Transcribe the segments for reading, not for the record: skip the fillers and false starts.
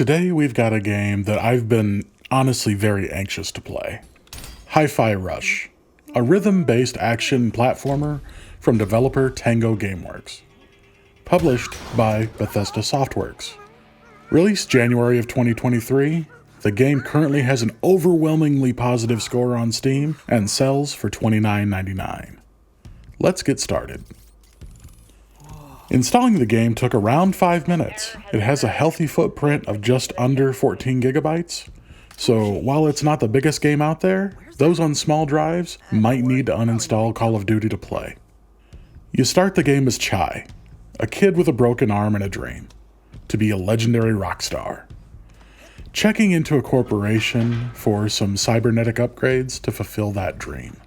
Today we've got a game that I've been honestly very anxious to play. Hi-Fi Rush, a rhythm-based action platformer from developer Tango Gameworks. Published by Bethesda Softworks. Released January of 2023, the game currently has an overwhelmingly positive score on Steam and sells for $29.99. Let's get started. Installing the game took around 5 minutes. It has a healthy footprint of just under 14 gigabytes. So while it's not the biggest game out there, those on small drives might need to uninstall Call of Duty to play. You start the game as Chai, a kid with a broken arm and a dream to be a legendary rock star. Checking into a corporation for some cybernetic upgrades to fulfill that dream.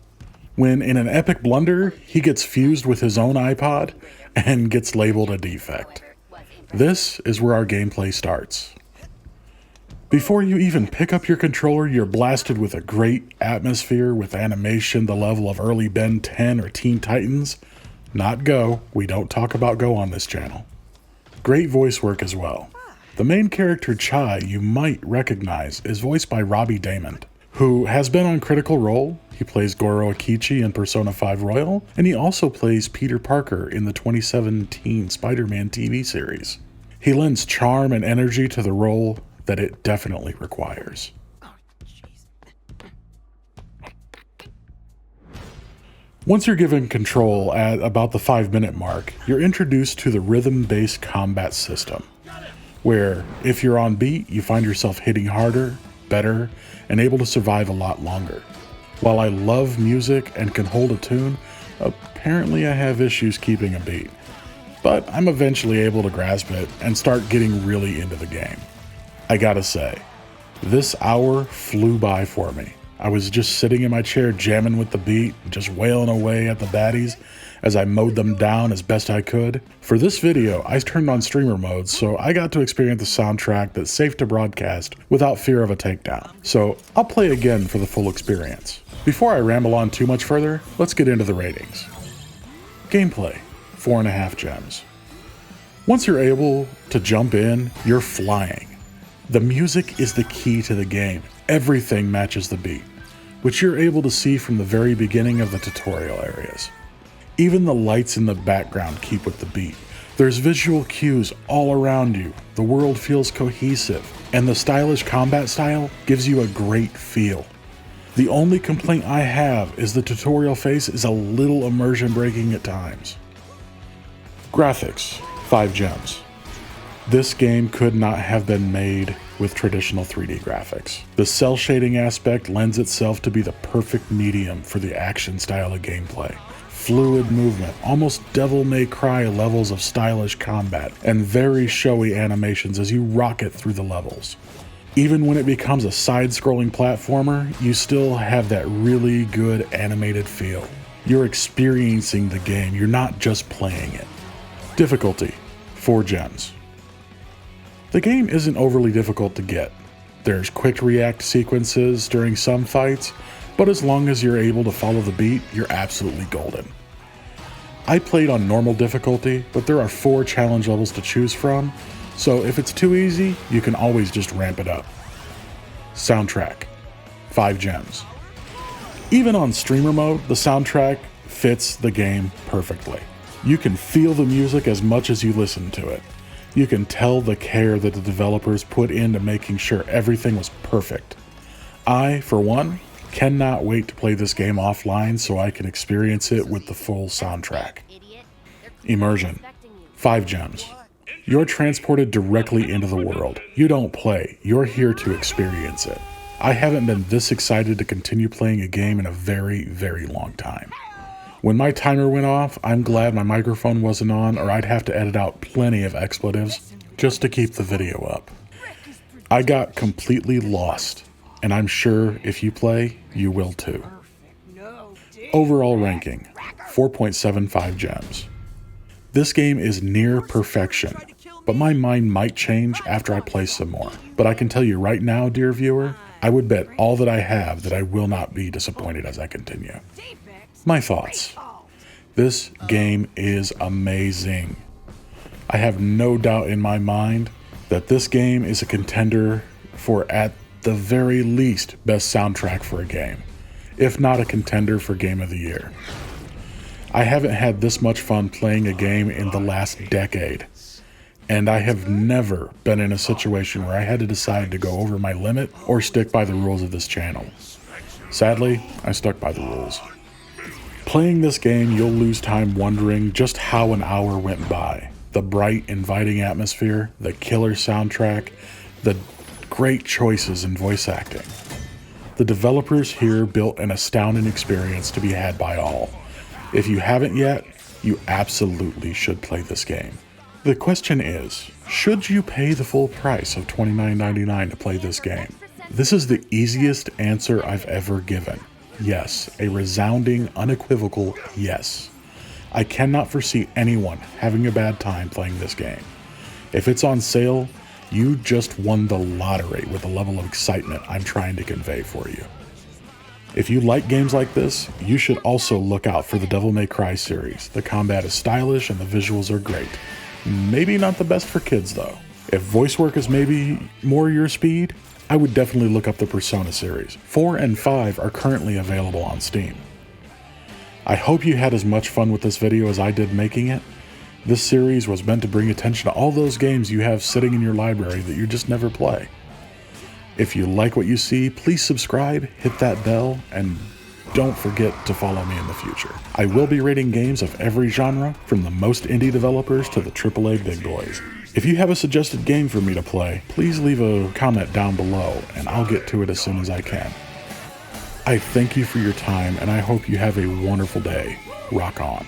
When in an epic blunder, he gets fused with his own iPod and gets labeled a defect. This is where our gameplay starts. Before you even pick up your controller, you're blasted with a great atmosphere with animation the level of early Ben 10 or Teen Titans. Not Go, we don't talk about Go on this channel. Great voice work as well. The main character Chai you might recognize is voiced by Robbie Daymond, who has been on Critical Role. He plays Goro Akechi in Persona 5 Royal, and he also plays Peter Parker in the 2017 Spider-Man TV series. He lends charm and energy to the role that it definitely requires. Once you're given control at about the 5-minute mark, you're introduced to the rhythm-based combat system, where if you're on beat, you find yourself hitting harder, better, and able to survive a lot longer. While I love music and can hold a tune, apparently I have issues keeping a beat. But I'm eventually able to grasp it and start getting really into the game. I gotta say, this hour flew by for me. I was just sitting in my chair jamming with the beat, just wailing away at the baddies as I mowed them down as best I could. For this video, I turned on streamer mode, so I got to experience the soundtrack that's safe to broadcast without fear of a takedown. So I'll play again for the full experience. Before I ramble on too much further, let's get into the ratings. Gameplay, 4.5 gems. Once you're able to jump in, you're flying. The music is the key to the game. Everything matches the beat, which you're able to see from the very beginning of the tutorial areas. Even the lights in the background keep with the beat. There's visual cues all around you, the world feels cohesive, and the stylish combat style gives you a great feel. The only complaint I have is the tutorial phase is a little immersion breaking at times. Graphics, 5 gems. This game could not have been made with traditional 3D graphics. The cell shading aspect lends itself to be the perfect medium for the action style of gameplay. Fluid movement, almost Devil May Cry levels of stylish combat, and very showy animations as you rocket through the levels. Even when it becomes a side-scrolling platformer, you still have that really good animated feel. You're experiencing the game, you're not just playing it. Difficulty, 4 gems. The game isn't overly difficult to get. There's quick react sequences during some fights, but as long as you're able to follow the beat, you're absolutely golden. I played on normal difficulty, but there are 4 challenge levels to choose from, so if it's too easy, you can always just ramp it up. Soundtrack, 5 gems. Even on streamer mode, the soundtrack fits the game perfectly. You can feel the music as much as you listen to it. You can tell the care that the developers put into making sure everything was perfect. I, for one, cannot wait to play this game offline so I can experience it with the full soundtrack. Immersion, 5 gems. You're transported directly into the world. You don't play, you're here to experience it. I haven't been this excited to continue playing a game in a very, very long time. When my timer went off, I'm glad my microphone wasn't on or I'd have to edit out plenty of expletives just to keep the video up. I got completely lost, and I'm sure if you play, you will too. Overall ranking, 4.75 gems. This game is near perfection, but my mind might change after I play some more. But I can tell you right now, dear viewer, I would bet all that I have that I will not be disappointed as I continue. My thoughts. This game is amazing. I have no doubt in my mind that this game is a contender for, at the very least, best soundtrack for a game, if not a contender for Game of the Year. I haven't had this much fun playing a game in the last decade, and I have never been in a situation where I had to decide to go over my limit or stick by the rules of this channel. Sadly, I stuck by the rules. Playing this game, you'll lose time wondering just how an hour went by. The bright, inviting atmosphere, the killer soundtrack, the great choices in voice acting. The developers here built an astounding experience to be had by all. If you haven't yet, you absolutely should play this game. The question is, should you pay the full price of $29.99 to play this game? This is the easiest answer I've ever given. Yes, a resounding, unequivocal yes. I cannot foresee anyone having a bad time playing this game. If it's on sale, you just won the lottery with the level of excitement I'm trying to convey for you. If you like games like this, you should also look out for the Devil May Cry series. The combat is stylish and the visuals are great. Maybe not the best for kids though. If voice work is maybe more your speed, I would definitely look up the Persona series. 4 and 5 are currently available on Steam. I hope you had as much fun with this video as I did making it. This series was meant to bring attention to all those games you have sitting in your library that you just never play. If you like what you see, please subscribe, hit that bell, and don't forget to follow me in the future. I will be rating games of every genre, from the most indie developers to the AAA big boys. If you have a suggested game for me to play, please leave a comment down below, and I'll get to it as soon as I can. I thank you for your time, and I hope you have a wonderful day. Rock on.